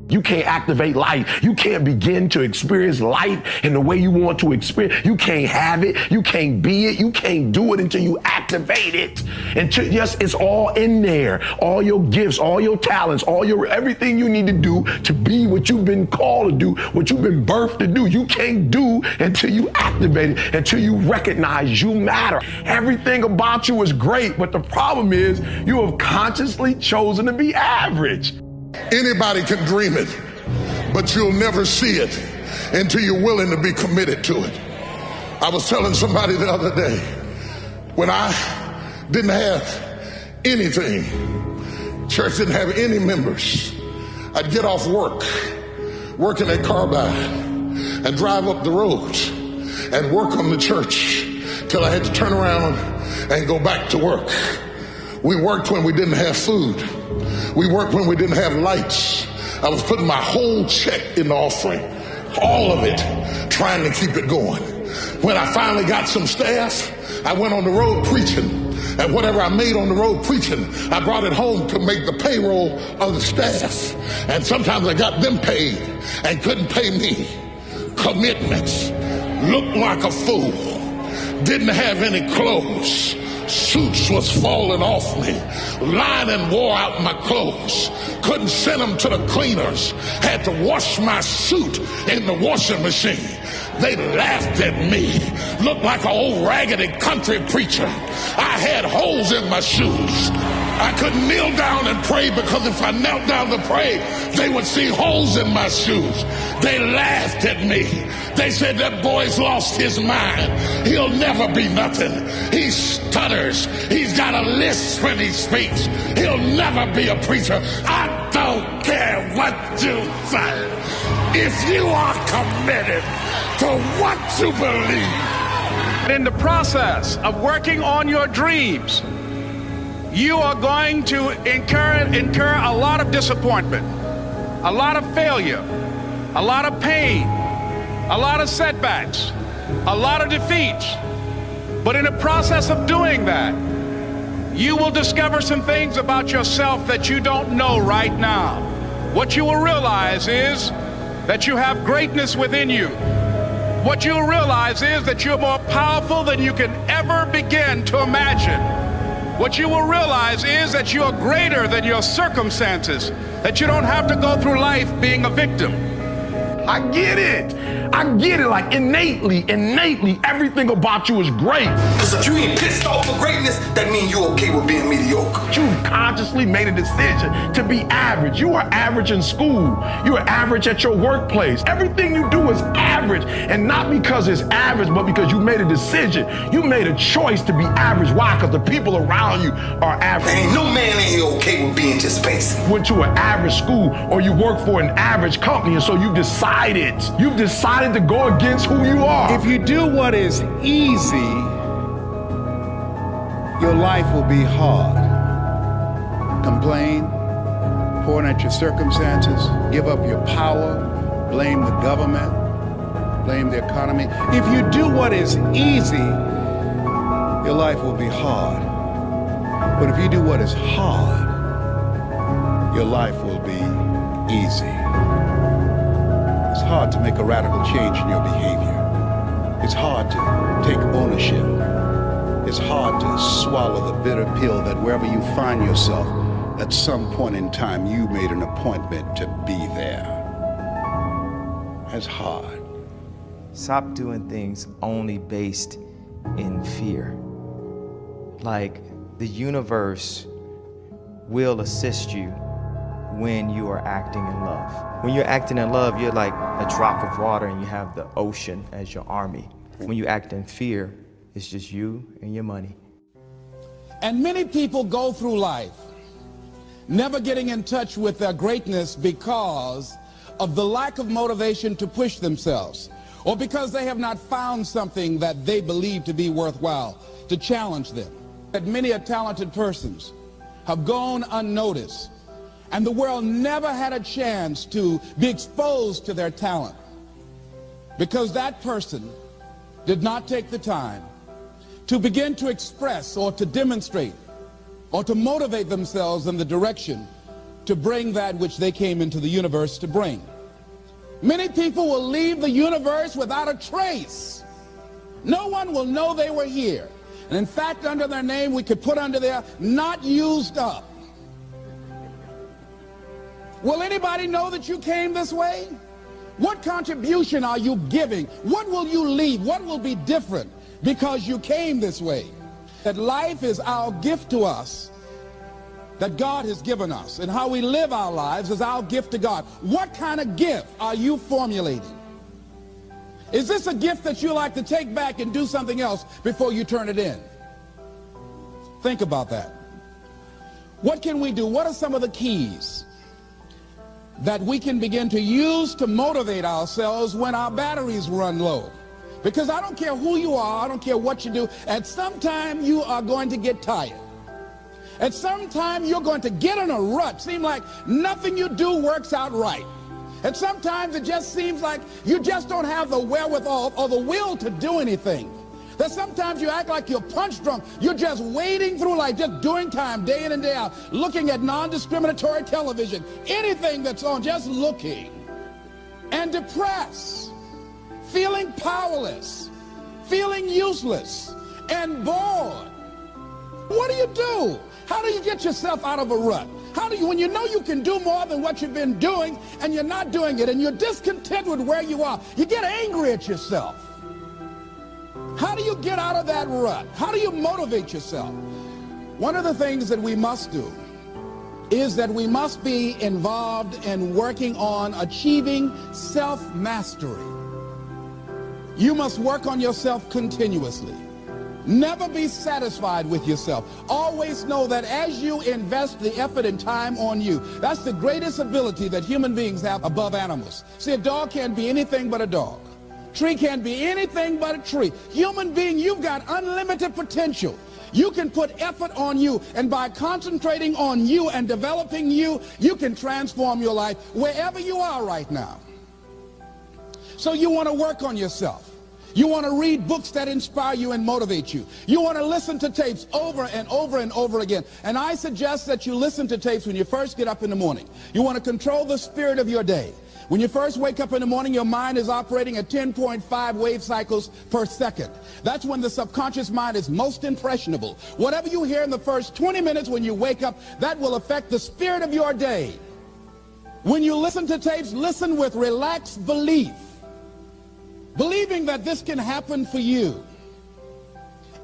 You can't activate life. You can't begin to experience life in the way you want to experience. You can't have it. You can't be it. You can't do it until you activate it. Yes, it's all in there. All your gifts, all your talents, everything you need to do to be what you've been called to do, what you've been birthed to do. You can't do until you activate it, until you recognize you matter. Everything about you is great, but the problem is you have consciously chosen to be average. Anybody can dream it, but you'll never see it until you're willing to be committed to it. I was telling somebody the other day, when I didn't have anything, church didn't have any members, I'd get off work, working at Carbide, and drive up the road and work on the church till I had to turn around and go back to work. We worked when we didn't have food. We worked when we didn't have lights. I was putting my whole check in the offering, all of it, trying to keep it going. When I finally got some staff, I went on the road preaching. And whatever I made on the road preaching, I brought it home to make the payroll of the staff. And sometimes I got them paid and couldn't pay me. Commitments. Looked like a fool. Didn't have any clothes. Suits was falling off me. Lining wore out my clothes. Couldn't send them to the cleaners. Had to wash my suit in the washing machine. They laughed at me. Looked like an old raggedy country preacher. I had holes in my shoes. I couldn't kneel down and pray because if I knelt down to pray, they would see holes in my shoes. They laughed at me. They said that boy's lost his mind. He'll never be nothing. He stutters. He's got a lisp when he speaks. He'll never be a preacher. I don't care what you say. If you are committed to what you believe. In the process of working on your dreams, you are going to incur a lot of disappointment, a lot of failure, a lot of pain, a lot of setbacks, a lot of defeats. But in the process of doing that, you will discover some things about yourself that you don't know right now. What you will realize is that you have greatness within you. What you'll realize is that you're more powerful than you can ever begin to imagine. What you will realize is that you are greater than your circumstances, that you don't have to go through life being a victim. I get it. I get it. Like innately, everything about you is great. Because if you ain't pissed off for greatness, that means you're okay with being mediocre. You've consciously made a decision to be average. You are average in school. You are average at your workplace. Everything you do is average. And not because it's average, but because you made a decision. You made a choice to be average. Why? Because the people around you are average. Ain't no man in here okay with being just basic. Went to an average school or you work for an average company, and so you've decided to go against who you are. If you do what is easy, your life will be hard. Complain, point at your circumstances, give up your power, blame the government, blame the economy. If you do what is easy, your life will be hard. But if you do what is hard, your life will be easy. It's hard to make a radical change in your behavior. It's hard to take ownership. It's hard to swallow the bitter pill that wherever you find yourself, at some point in time, you made an appointment to be there. That's hard. Stop doing things only based in fear. Like, the universe will assist you when you are acting in love. When you're acting in love, you're like a drop of water and you have the ocean as your army. When you act in fear, it's just you and your money. And many people go through life never getting in touch with their greatness because of the lack of motivation to push themselves, or because they have not found something that they believe to be worthwhile to challenge them. That many talented persons have gone unnoticed, and the world never had a chance to be exposed to their talent because that person did not take the time to begin to express or to demonstrate or to motivate themselves in the direction to bring that which they came into the universe to bring. Many people will leave the universe without a trace. No one will know they were here. And in fact, under their name, we could put under there, not used up. Will anybody know that you came this way? What contribution are you giving? What will you leave? What will be different because you came this way? That life is our gift to us, that God has given us, and how we live our lives is our gift to God. What kind of gift are you formulating? Is this a gift that you like to take back and do something else before you turn it in? Think about that. What can we do? What are some of the keys that we can begin to use to motivate ourselves when our batteries run low? Because I don't care who you are, I don't care what you do, at some time you are going to get tired. At some time you're going to get in a rut. Seem like nothing you do works out right. And sometimes it just seems like you just don't have the wherewithal or the will to do anything. That sometimes you act like you're punch drunk. You're just wading through life, just doing time day in and day out, looking at non-discriminatory television, anything that's on, just looking. And depressed, feeling powerless, feeling useless, and bored. What do? How do you get yourself out of a rut? How do you, when you know you can do more than what you've been doing and you're not doing it and you're discontent with where you are, you get angry at yourself. How do you get out of that rut? How do you motivate yourself? One of the things that we must do is that we must be involved in working on achieving self-mastery. You must work on yourself continuously. Never be satisfied with yourself. Always know that as you invest the effort and time on you, that's the greatest ability that human beings have above animals. See, a dog can't be anything but a dog. Tree can't be anything but a tree. Human being, you've got unlimited potential. You can put effort on you, and by concentrating on you and developing you, you can transform your life wherever you are right now. So you want to work on yourself. You want to read books that inspire you and motivate you. You want to listen to tapes over and over and over again. And I suggest that you listen to tapes when you first get up in the morning. You want to control the spirit of your day. When you first wake up in the morning, your mind is operating at 10.5 wave cycles per second. That's when the subconscious mind is most impressionable. Whatever you hear in the first 20 minutes when you wake up, that will affect the spirit of your day. When you listen to tapes, listen with relaxed belief, believing that this can happen for you.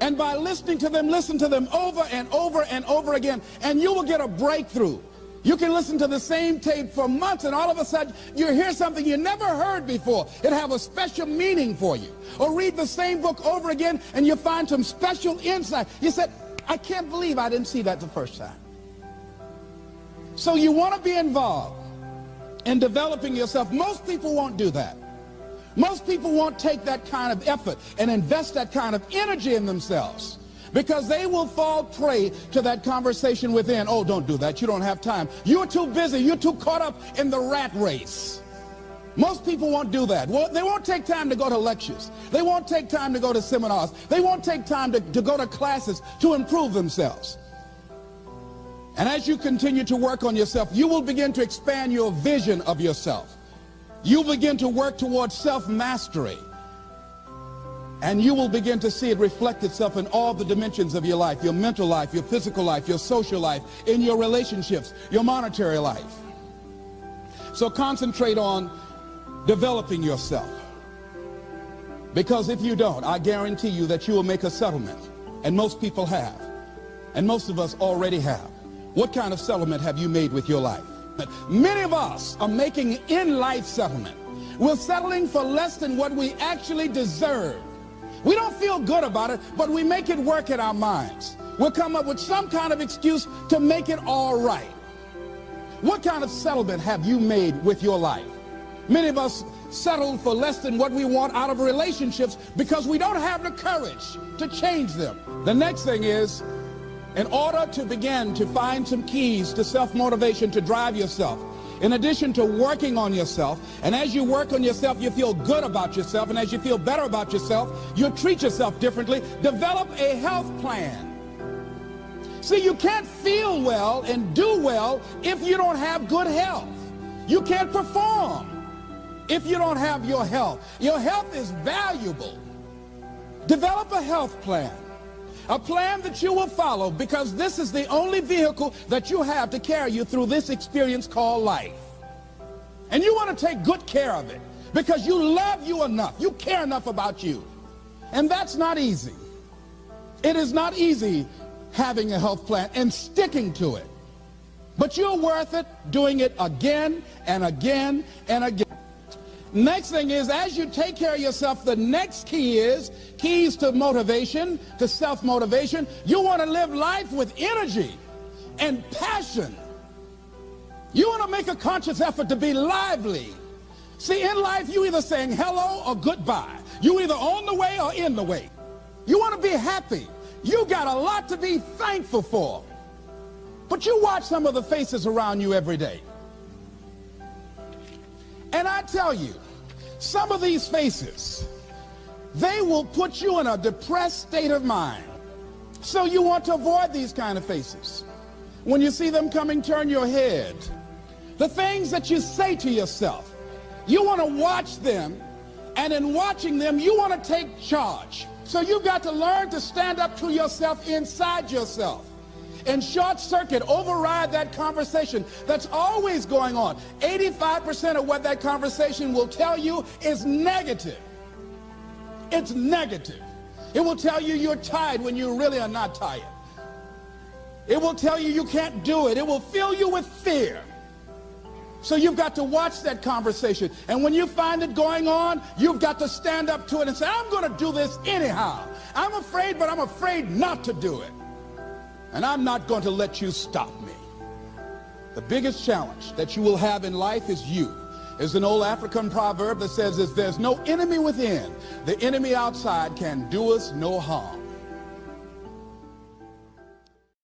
And by listening to them, listen to them over and over and over again, and you will get a breakthrough. You can listen to the same tape for months, and all of a sudden you hear something you never heard before. It have a special meaning for you. Or read the same book over again, and you find some special insight. You said, I can't believe I didn't see that the first time. So you want to be involved in developing yourself. Most people won't do that. Most people won't take that kind of effort and invest that kind of energy in themselves, because they will fall prey to that conversation within. Oh, don't do that. You don't have time. You're too busy. You're too caught up in the rat race. Most people won't do that. Well, they won't take time to go to lectures. They won't take time to go to seminars. They won't take time to go to classes to improve themselves. And as you continue to work on yourself, you will begin to expand your vision of yourself. You begin to work towards self-mastery. And you will begin to see it reflect itself in all the dimensions of your life, your mental life, your physical life, your social life, in your relationships, your monetary life. So concentrate on developing yourself. Because if you don't, I guarantee you that you will make a settlement. And most people have. And most of us already have. What kind of settlement have you made with your life? Many of us are making in-life settlement. We're settling for less than what we actually deserve. We don't feel good about it, but we make it work in our minds. We'll come up with some kind of excuse to make it all right. What kind of settlement have you made with your life? Many of us settle for less than what we want out of relationships because we don't have the courage to change them. The next thing is, in order to begin to find some keys to self-motivation to drive yourself, in addition to working on yourself, and as you work on yourself, you feel good about yourself, and as you feel better about yourself, you treat yourself differently. Develop a health plan. See, you can't feel well and do well if you don't have good health. You can't perform if you don't have your health. Your health is valuable. Develop a health plan, a plan that you will follow, because this is the only vehicle that you have to carry you through this experience called life. And you want to take good care of it because you love you enough. You care enough about you. And that's not easy. It is not easy having a health plan and sticking to it. But you're worth it doing it again and again and again. Next thing is, as you take care of yourself, the next key is keys to motivation, to self-motivation. You want to live life with energy and passion. You want to make a conscious effort to be lively. See, in life, you either saying hello or goodbye. You either on the way or in the way. You want to be happy. You got a lot to be thankful for. But you watch some of the faces around you every day. And I tell you, some of these faces, they will put you in a depressed state of mind. So you want to avoid these kind of faces. When you see them coming, turn your head. The things that you say to yourself, you want to watch them, and in watching them, you want to take charge. So you've got to learn to stand up to yourself inside yourself and short circuit, override that conversation that's always going on. 85% of what that conversation will tell you is negative. It's negative. It will tell you you're tired when you really are not tired. It will tell you you can't do it. It will fill you with fear. So you've got to watch that conversation. And when you find it going on, you've got to stand up to it and say, I'm going to do this anyhow. I'm afraid, but I'm afraid not to do it. And I'm not going to let you stop me. The biggest challenge that you will have in life is you. There's an old African proverb that says, if there's no enemy within, the enemy outside can do us no harm.